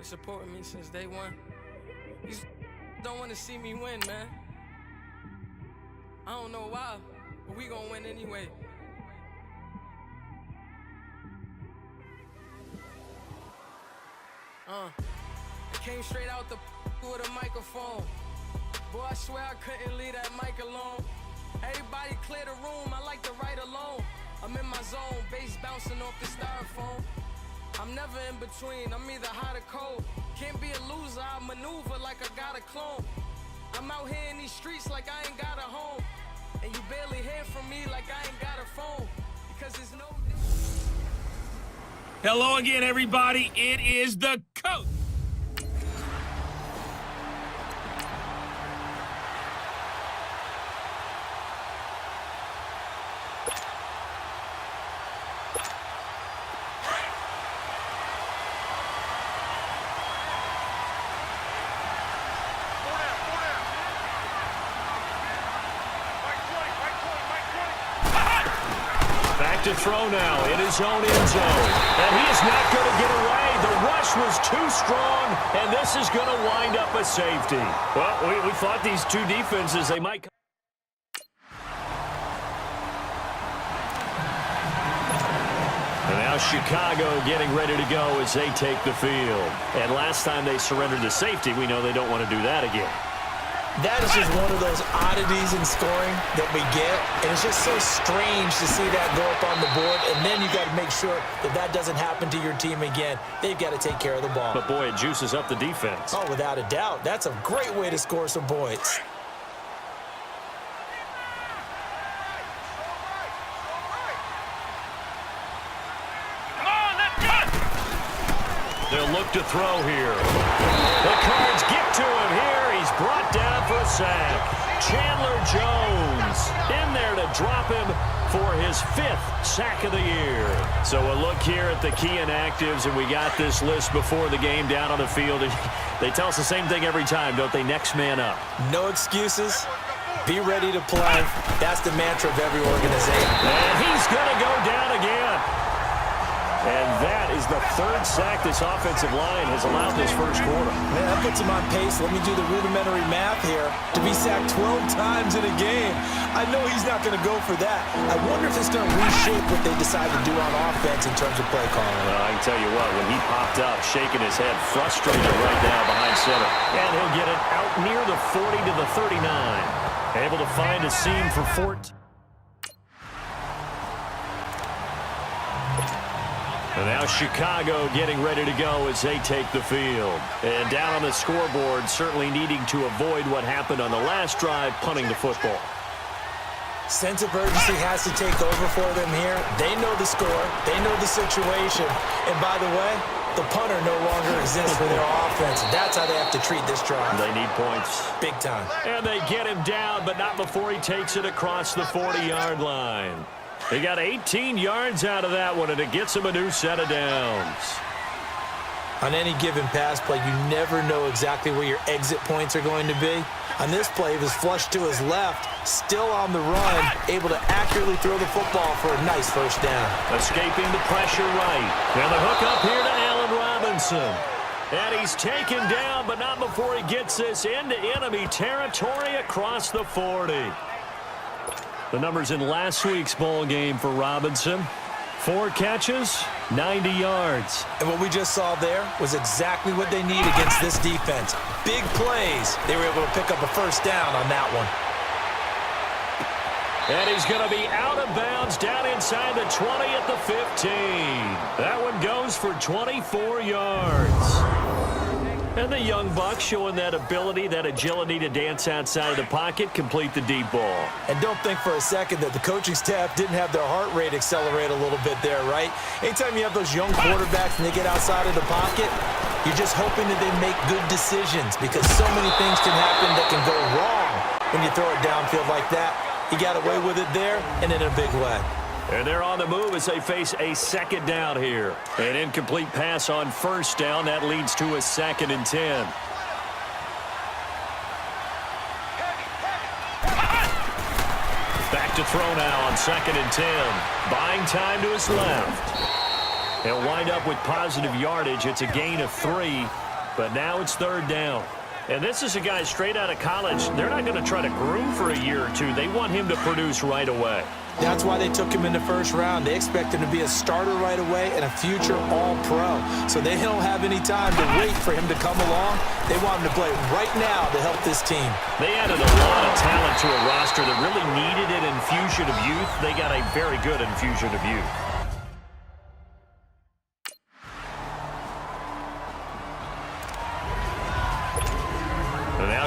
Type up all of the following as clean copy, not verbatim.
supporting me since day one. You don't want to see me win, man. I don't know why, but we gonna win anyway. I came straight out the with a microphone. Boy, I swear I couldn't leave that mic alone. Everybody clear the room, I like to write alone. I'm in my zone, bass bouncing off the styrofoam. I'm never in between, I'm either hot or cold. Can't be a loser, I maneuver like I got a clone. I'm out here in these streets like I ain't got a home. And you barely hear from me like I ain't got a phone. Because there's no... Hello again, everybody. It is the coach. To throw now in his own end zone, and he is not going to get away. The rush was too strong, and this is going to wind up a safety. Well, we thought these two defenses, they might. And now Chicago getting ready to go as they take the field. And last time they surrendered to safety, we know they don't want to do that again. That is just one of those oddities in scoring that we get, and it's just so strange to see that go up on the board, and then you got to make sure that that doesn't happen to your team again. They've got to take care of the ball. But, boy, it juices up the defense. Oh, without a doubt. That's a great way to score some points. They'll look to throw here. The Cards get to him here. He's brought down for a sack. Chandler Jones in there to drop him for his 5th sack of the year. So a look here at the key inactives, and we got this list before the game down on the field. They tell us the same thing every time, don't they? Next man up. No excuses. Be ready to play. That's the mantra of every organization. And he's going to go down again. And that is the 3rd sack this offensive line has allowed this first quarter. Man, that puts him on pace. Let me do the rudimentary math here. To be sacked 12 times in a game, I know he's not going to go for that. I wonder if it's going to reshape what they decide to do on offense in terms of play calling. Well, I can tell you what, when he popped up, shaking his head, frustrated right now behind center. And he'll get it out near the 40 to the 39. Able to find a seam for 14. And now Chicago getting ready to go as they take the field. And down on the scoreboard, certainly needing to avoid what happened on the last drive, punting the football. Sense of urgency has to take over for them here. They know the score. They know the situation. And by the way, the punter no longer exists for their offense. That's how they have to treat this drive. They need points. Big time. And they get him down, but not before he takes it across the 40-yard line. He got 18 yards out of that one, and it gets him a new set of downs. On any given pass play, you never know exactly where your exit points are going to be. On this play, he was flushed to his left, still on the run, able to accurately throw the football for a nice first down. Escaping the pressure right. And the hook up here to Allen Robinson. And he's taken down, but not before he gets this into enemy territory across the 40. The numbers in last week's bowl game for Robinson. 4 catches, 90 yards. And what we just saw there was exactly what they need against this defense. Big plays. They were able to pick up a first down on that one. And he's going to be out of bounds down inside the 20 at the 15. That one goes for 24 yards. And the young buck showing that ability, that agility to dance outside of the pocket, complete the deep ball. And don't think for a second that the coaching staff didn't have their heart rate accelerate a little bit there, right? Anytime you have those young quarterbacks and they get outside of the pocket, you're just hoping that they make good decisions because so many things can happen that can go wrong when you throw it downfield like that. He got away with it there and in a big way. And they're on the move as they face a second down here. An incomplete pass on first down. That leads to a 2nd and 10. Back to throw now on 2nd and 10. Buying time to his left. He'll wind up with positive yardage. It's a gain of 3. But now it's third down. And this is a guy straight out of college. They're not going to try to groom for a year or two. They want him to produce right away. That's why they took him in the first round. They expect him to be a starter right away and a future all-pro. So they don't have any time to wait for him to come along. They want him to play right now to help this team. They added a lot of talent to a roster that really needed an infusion of youth. They got a very good infusion of youth.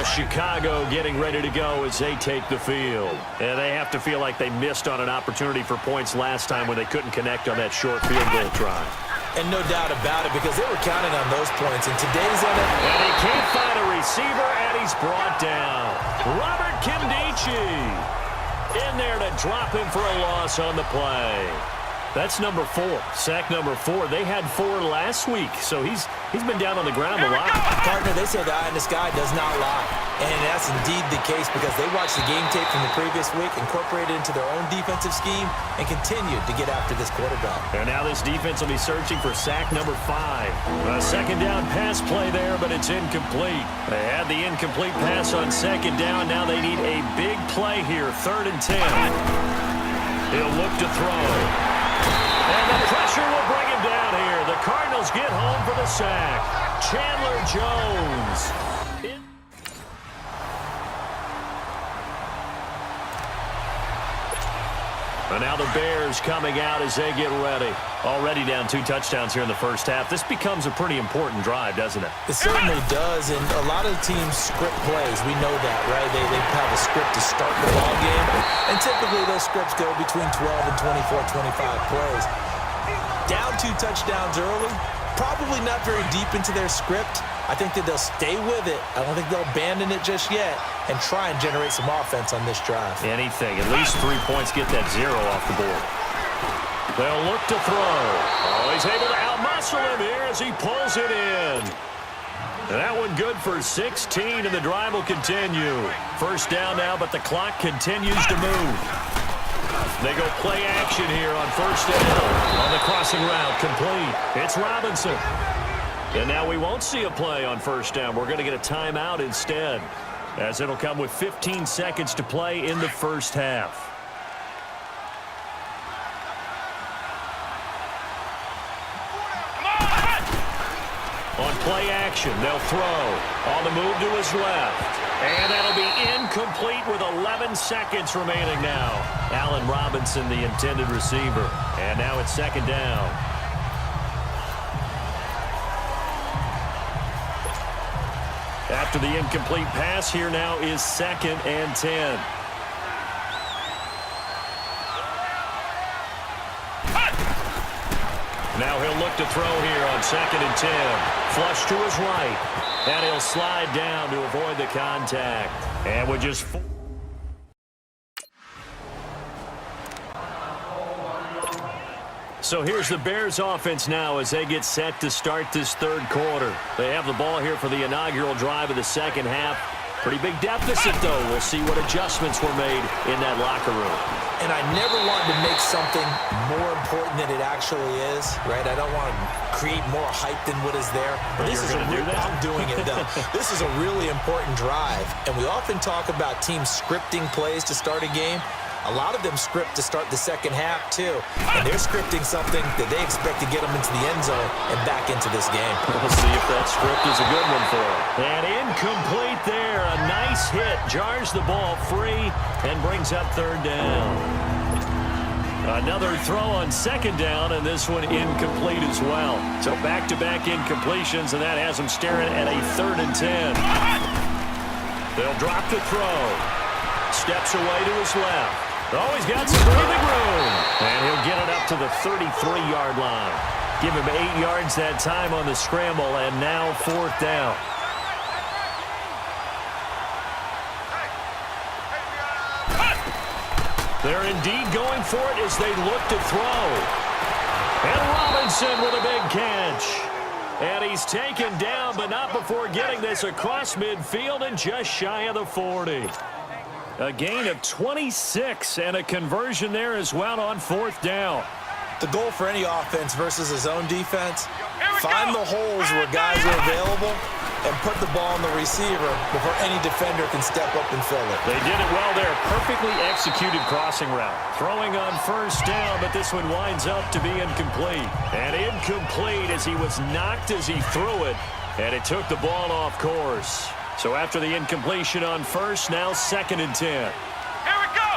Chicago getting ready to go as they take the field. And they have to feel like they missed on an opportunity for points last time when they couldn't connect on that short field goal try. And no doubt about it, because they were counting on those points. In today's NFL, and he can't find a receiver, and he's brought down. Robert Kimdichie in there to drop him for a loss on the play. That's number 4, sack number 4. They had 4 last week, so he's been down on the ground a lot. Partner, they say the eye in the sky does not lie. And that's indeed the case because they watched the game tape from the previous week, incorporated it into their own defensive scheme, and continued to get after this quarterback. And now this defense will be searching for sack number 5. A second down pass play there, but it's incomplete. They had the incomplete pass on second down. Now they need a big play here, 3rd and 10. He'll look to throw. And the pressure will bring him down here. The Cardinals get home for the sack. Chandler Jones. And now the Bears coming out as they get ready. Already down 2 touchdowns here in the first half. This becomes a pretty important drive, doesn't it? It certainly does, and a lot of teams script plays. We know that, right? They have a script to start the ball game, and typically those scripts go between 12 and 24, 25 plays. Down 2 touchdowns early, probably not very deep into their script. I think that they'll stay with it. I don't think they'll abandon it just yet and try and generate some offense on this drive. Anything. At least 3 points, get that 0 off the board. They'll look to throw. Oh, he's able to outmuscle him here as he pulls it in. And that one good for 16, and the drive will continue. First down now, but the clock continues to move. They go play action here on first down. On the crossing route, complete. It's Robinson. And now we won't see a play on first down. We're going to get a timeout instead, as it'll come with 15 seconds to play in the first half. On play action, they'll throw. On the move to his left. And that'll be incomplete with 11 seconds remaining now. Allen Robinson, the intended receiver. And now it's second down. After the incomplete pass, here now is 2nd and 10. Now he'll look to throw here on 2nd and 10. Flush to his right. And he'll slide down to avoid the contact. And with just 4. So here's the Bears offense now as they get set to start this 3rd quarter. They have the ball here for the inaugural drive of the second half. Pretty big deficit, though. We'll see what adjustments were made in that locker room. And I never wanted to make something more important than it actually is, right? I don't want to create more hype than what is there. But this is I'm doing it, though. This is a really important drive. And we often talk about teams scripting plays to start a game. A lot of them script to start the second half, too. And they're scripting something that they expect to get them into the end zone and back into this game. We'll see if that script is a good one for them. And incomplete there. A nice hit. Jars the ball free and brings up 3rd down. Another throw on 2nd down, and this one incomplete as well. So back-to-back incompletions, and that has them staring at a 3rd and 10. They'll drop the throw. Steps away to his left. Oh, he's got some breathing room. And he'll get it up to the 33-yard line. Give him 8 yards that time on the scramble, and now 4th down. They're indeed going for it as they look to throw. And Robinson with a big catch. And he's taken down, but not before getting this across midfield and just shy of the 40. A gain of 26 and a conversion there as well on 4th down. The goal for any offense versus his own defense, find the holes where guys are available and put the ball on the receiver before any defender can step up and fill it. They did it well there. Perfectly executed crossing route. Throwing on first down, but this one winds up to be incomplete. And incomplete as he was knocked as he threw it, and it took the ball off course. So after the incompletion on first, now 2nd and 10. Here we go!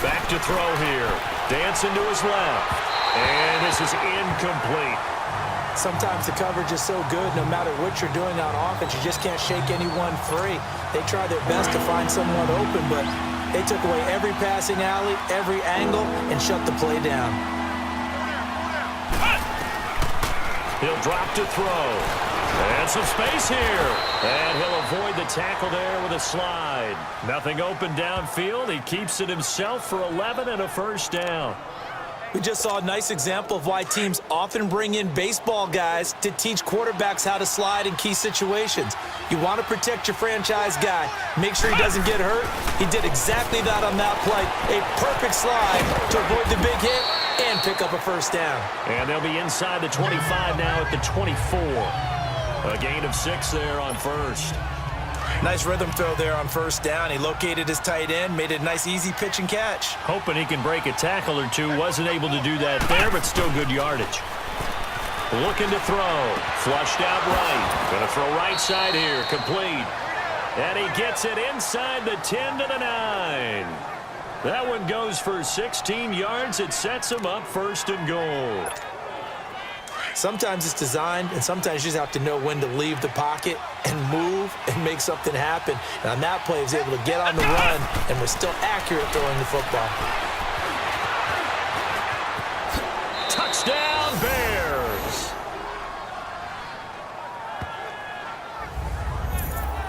Back to throw here. Dancing to his left. And this is incomplete. Sometimes the coverage is so good, no matter what you're doing on offense, you just can't shake anyone free. They try their best to find someone open, but they took away every passing alley, every angle, and shut the play down. He'll drop to throw. And some space here. And he'll avoid the tackle there with a slide. Nothing open downfield. He keeps it himself for 11 and a first down. We just saw a nice example of why teams often bring in baseball guys to teach quarterbacks how to slide in key situations. You want to protect your franchise guy. Make sure he doesn't get hurt. He did exactly that on that play. A perfect slide to avoid the big hit and pick up a first down. And they'll be inside the 25 now at the 24. A gain of 6 there on first. Nice rhythm throw there on first down. He located his tight end, made it a nice easy pitch and catch. Hoping he can break a tackle or two. Wasn't able to do that there, but still good yardage. Looking to throw. Flushed out right. Going to throw right side here. Complete. And he gets it inside the 10 to the 9. That one goes for 16 yards. It sets him up 1st and goal. Sometimes it's designed, and sometimes you just have to know when to leave the pocket and move and make something happen. And on that play, he was able to get on the run and was still accurate throwing the football. Touchdown, Bears!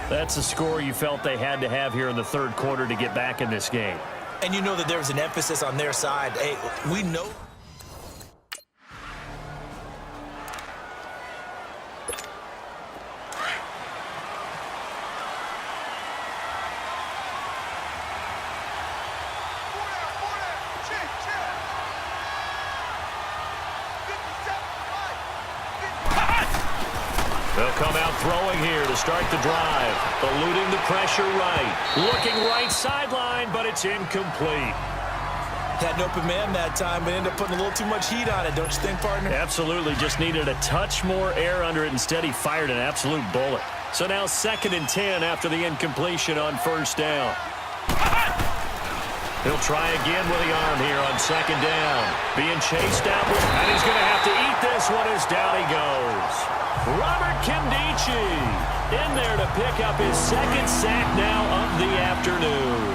That's a score you felt they had to have here in the 3rd quarter to get back in this game. And you know that there was an emphasis on their side. Hey, we know. They'll come out throwing here to start the drive. Eluding the pressure right. Looking right sideline, but it's incomplete. Had an open man that time, but ended up putting a little too much heat on it, don't you think, partner? Absolutely. Just needed a touch more air under it. Instead, he fired an absolute bullet. So now 2nd and 10 after the incompletion on first down. He'll try again with the arm here on 2nd down. Being chased out, and he's going to have to eat this one as down he goes. Robert Kimdichie in there to pick up his 2nd sack now of the afternoon.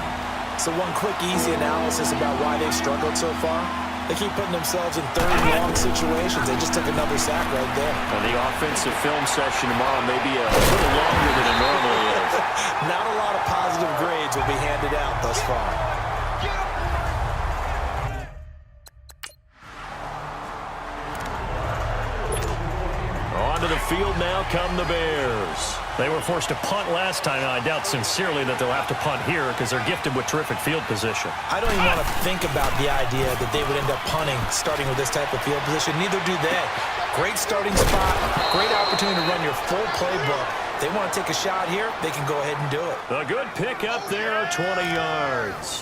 So one quick, easy analysis about why they've struggled so far. They keep putting themselves in 3rd and long situations. They just took another sack right there. And the offensive film session tomorrow may be a little longer than it normally is. Not a lot of positive grades will be handed out thus far. Onto the field now come the Bears. They were forced to punt last time, and I doubt sincerely that they'll have to punt here because they're gifted with terrific field position. I don't even want to think about the idea that they would end up punting starting with this type of field position. Neither do they. Great starting spot, great opportunity to run your full playbook. They want to take a shot here, they can go ahead and do it. A good pick up there of 20 yards.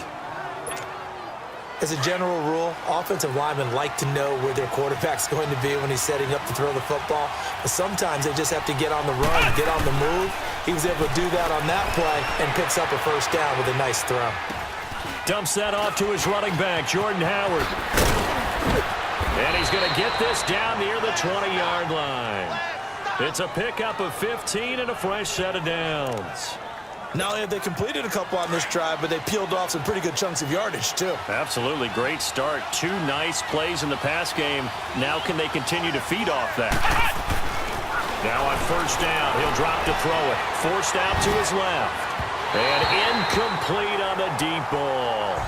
As a general rule, offensive linemen like to know where their quarterback's going to be when he's setting up to throw the football. But sometimes they just have to get on the run, get on the move. He was able to do that on that play and picks up a first down with a nice throw. Dumps that off to his running back, Jordan Howard. And he's going to get this down near the 20-yard line. It's a pickup of 15 and a fresh set of downs. Not only have they completed a couple on this drive, but they peeled off some pretty good chunks of yardage, too. Absolutely. Great start. 2 nice plays in the pass game. Now can they continue to feed off that? Now on first down, he'll drop to throw it. Forced out to his left. And incomplete on the deep ball.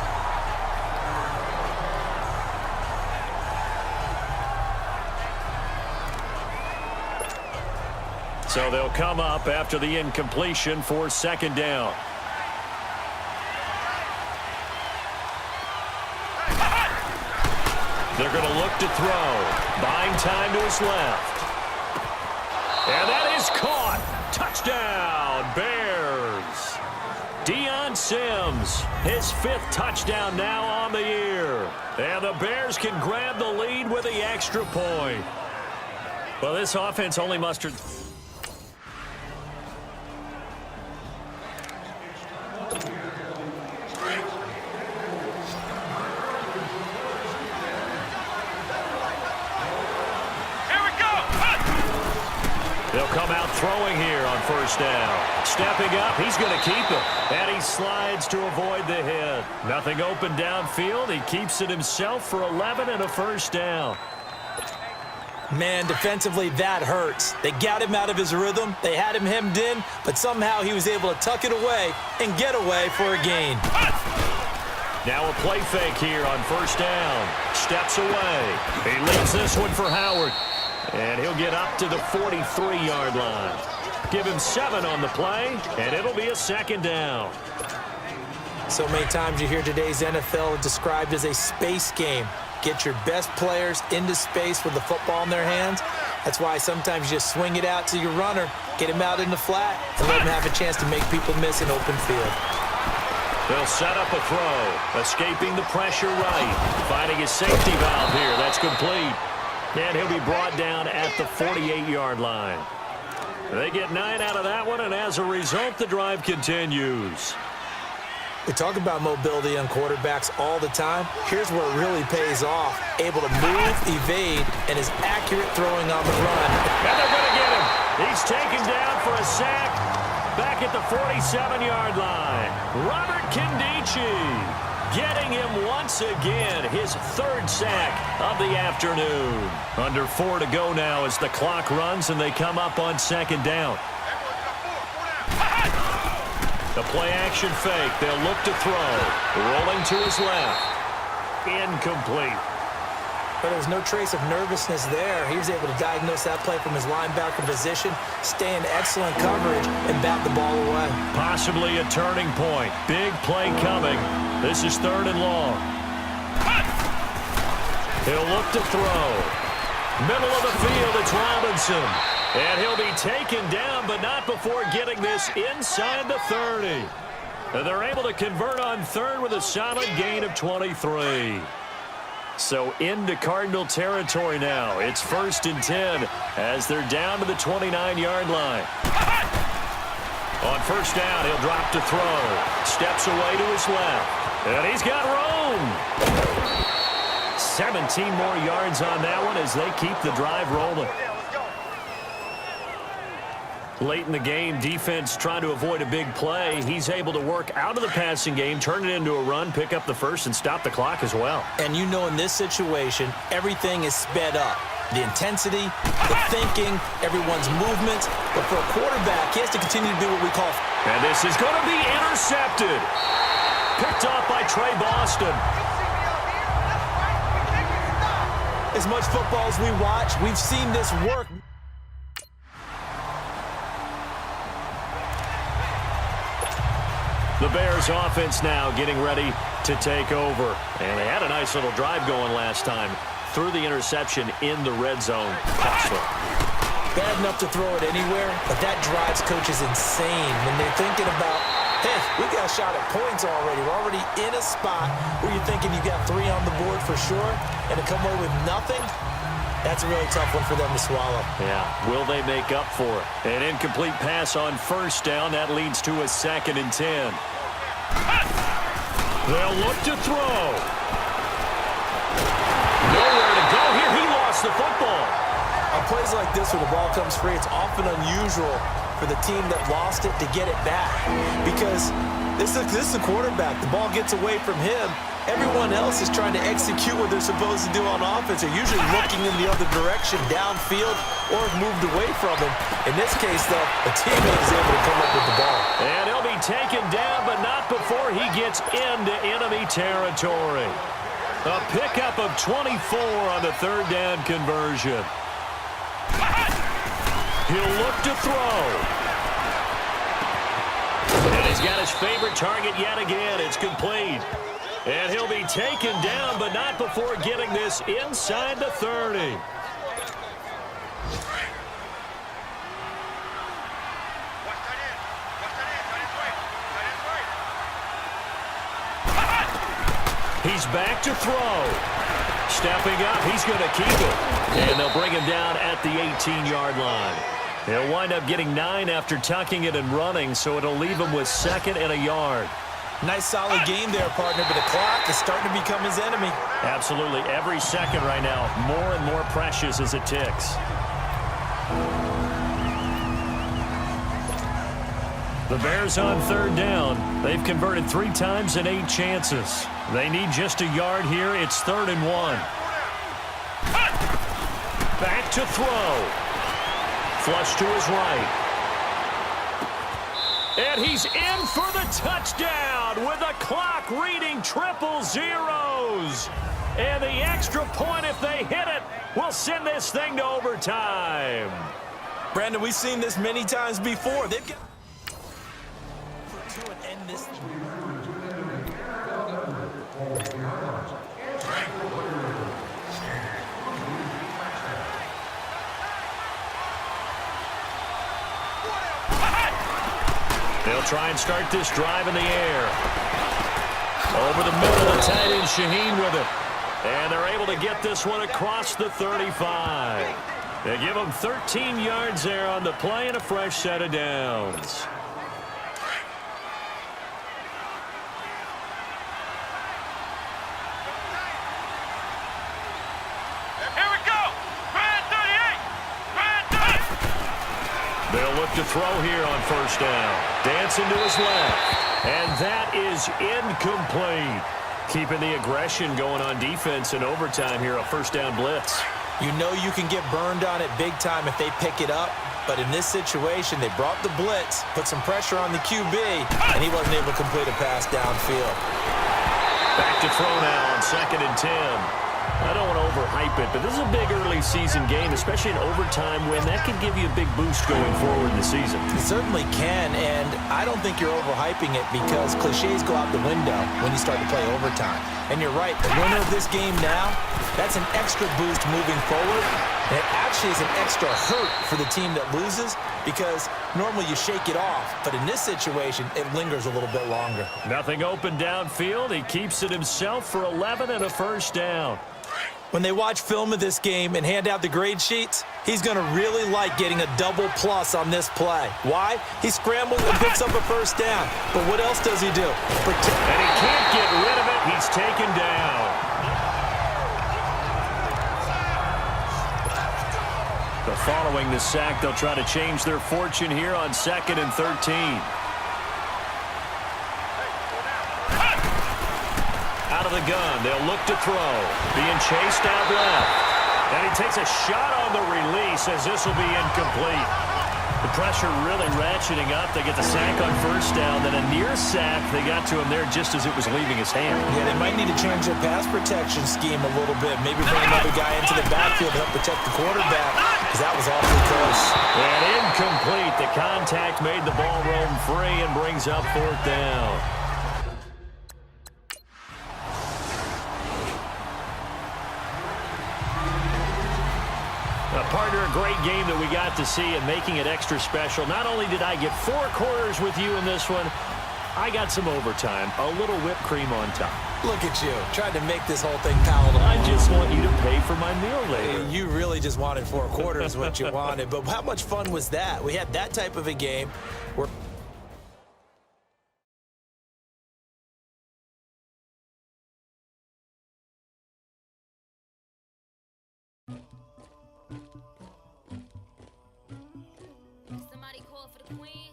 So they'll come up after the incompletion for 2nd down. look to throw. Buying time to his left. And that is caught. Touchdown, Bears. Deion Sims, his 5th touchdown now on the year. And the Bears can grab the lead with the extra point. Well, this offense only mustered... They'll come out throwing here on first down. Stepping up, he's going to keep it. And he slides to avoid the hit. Nothing open downfield. He keeps it himself for 11 and a first down. Man, defensively, that hurts. They got him out of his rhythm. They had him hemmed in, but somehow he was able to tuck it away and get away for a gain. Now a play fake here on first down. Steps away. He leaves this one for Howard. And he'll get up to the 43-yard line. Give him 7 on the play, and it'll be a second down. So many times you hear today's NFL described as a space game. Get your best players into space with the football in their hands. That's why sometimes you just swing it out to your runner, get him out in the flat, and let him have a chance to make people miss an open field. They'll set up a throw, escaping the pressure right. Finding his safety valve here. That's complete. And he'll be brought down at the 48-yard line. They get 9 out of that one, and as a result, the drive continues. We talk about mobility on quarterbacks all the time. Here's where it really pays off. Able to move, evade, and is accurate throwing on the run. And they're going to get him. He's taken down for a sack back at the 47-yard line. Robert Kindici getting him once again, his 3rd sack of the afternoon. Under 4 to go now as the clock runs and they come up on second down. The play action fake. They'll look to throw. Rolling to his left. Incomplete. But there's no trace of nervousness there. He was able to diagnose that play from his linebacker position, stay in excellent coverage, and bat the ball away. Possibly a turning point. Big play coming. This is 3rd and long. He'll look to throw. Middle of the field, it's Robinson. And he'll be taken down, but not before getting this inside the 30. And they're able to convert on 3rd with a solid gain of 23. So into Cardinal territory now. It's 1st and 10 as they're down to the 29-yard line. On first down, he'll drop to throw. Steps away to his left. And he's got room. 17 more yards on that one as they keep the drive rolling. Late in the game, defense trying to avoid a big play. He's able to work out of the passing game, turn it into a run, pick up the first, and stop the clock as well. And you know in this situation, everything is sped up. The intensity, the thinking, everyone's movements. But for a quarterback, he has to continue to do what we call... And this is going to be intercepted. Picked off by Trey Boston. As much football as we watch, we've seen this work. The Bears offense now getting ready to take over. And they had a nice little drive going last time. Threw the interception in the red zone. Costly. Bad enough to throw it anywhere, but that drives coaches insane when they're thinking about, hey, we got a shot at points already. We're already in a spot where you're thinking you got 3 on the board for sure, and to come away with nothing, that's a really tough one for them to swallow. Yeah, will they make up for it? An incomplete pass on first down. That leads to a 2nd and 10. They'll look to throw. Nowhere to go here. He lost the football. On plays like this where the ball comes free, it's often unusual for the team that lost it to get it back. Because this is a quarterback. The ball gets away from him. Everyone else is trying to execute what they're supposed to do on offense. They're usually looking in the other direction, downfield, or have moved away from him. In this case, though, a teammate is able to come up with the ball. And he'll be taken down, but not before he gets into enemy territory. A pickup of 24 on the 3rd down conversion. He'll look to throw. And he's got his favorite target yet again. It's complete. And he'll be taken down, but not before getting this inside the 30. He's back to throw. Stepping up, he's going to keep it. And they'll bring him down at the 18-yard line. He'll wind up getting 9 after tucking it and running, so it'll leave him with 2nd and a yard. Nice solid game there, partner, but the clock is starting to become his enemy. Absolutely. Every second right now, more and more precious as it ticks. The Bears on 3rd down. They've converted 3 times in 8 chances. They need just a yard here. It's 3rd and 1. Back to throw. Flush to his right. And he's in for the touchdown with the clock reading triple zeros. And the extra point, if they hit it, will send this thing to overtime. Brandon, we've seen this many times before. They've got to end this. They'll try and start this drive in the air. Over the middle, the tight end Shaheen with it. And they're able to get this one across the 35. They give them 13 yards there on the play and a fresh set of downs. They'll look to throw here on 1st down. Dancing to his left. And that is incomplete. Keeping the aggression going on defense in overtime here, a 1st down blitz. You know you can get burned on it big time if they pick it up. But in this situation, they brought the blitz, put some pressure on the QB, and he wasn't able to complete a pass downfield. Back to throw now on 2nd and 10. I don't want to overhype it, but this is a big early season game, especially an overtime win. That could give you a big boost going forward in the season. It certainly can, and I don't think you're overhyping it because cliches go out the window when you start to play overtime. And you're right, the winner of this game now, that's an extra boost moving forward. And it actually is an extra hurt for the team that loses because normally you shake it off, but in this situation, it lingers a little bit longer. Nothing open downfield. He keeps it himself for 11 and a 1st down. When they watch film of this game and hand out the grade sheets, he's going to really like getting a double plus on this play. Why? He scrambles and picks up a 1st down. But what else does he do? And he can't get rid of it. He's taken down. But following the sack, they'll try to change their fortune here on 2nd and 13. Out of the gun, they'll look to throw. Being chased out left. And he takes a shot on the release as this will be incomplete. The pressure really ratcheting up. They get the sack on 1st down, then a near sack. They got to him there just as it was leaving his hand. Yeah, they might need to change their pass protection scheme a little bit. Maybe bring another guy into the backfield to help protect the quarterback because that was awfully close. And incomplete. The contact made the ball roam free and brings up 4th down. Partner, a great game that we got to see and making it extra special. Not only did I get 4 quarters with you in this one, I got some overtime, a little whipped cream on top. Look at you, trying to make this whole thing palatable. I just want you to pay for my meal later. You really just wanted 4 quarters what you wanted, but how much fun was that? We had that type of a game where somebody call for the queen.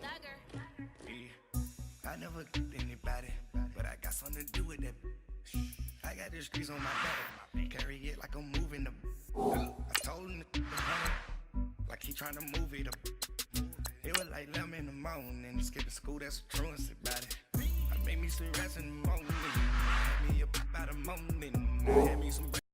Dagger. I never anybody, but I got something to do with that. I got the streets on my back, carry it like I'm moving the. I told him like he trying to move it up. It was like 11 in the morning, skipping school, that's a truancy about it. I made me some rest in the morning, had me up about a moment, had me some.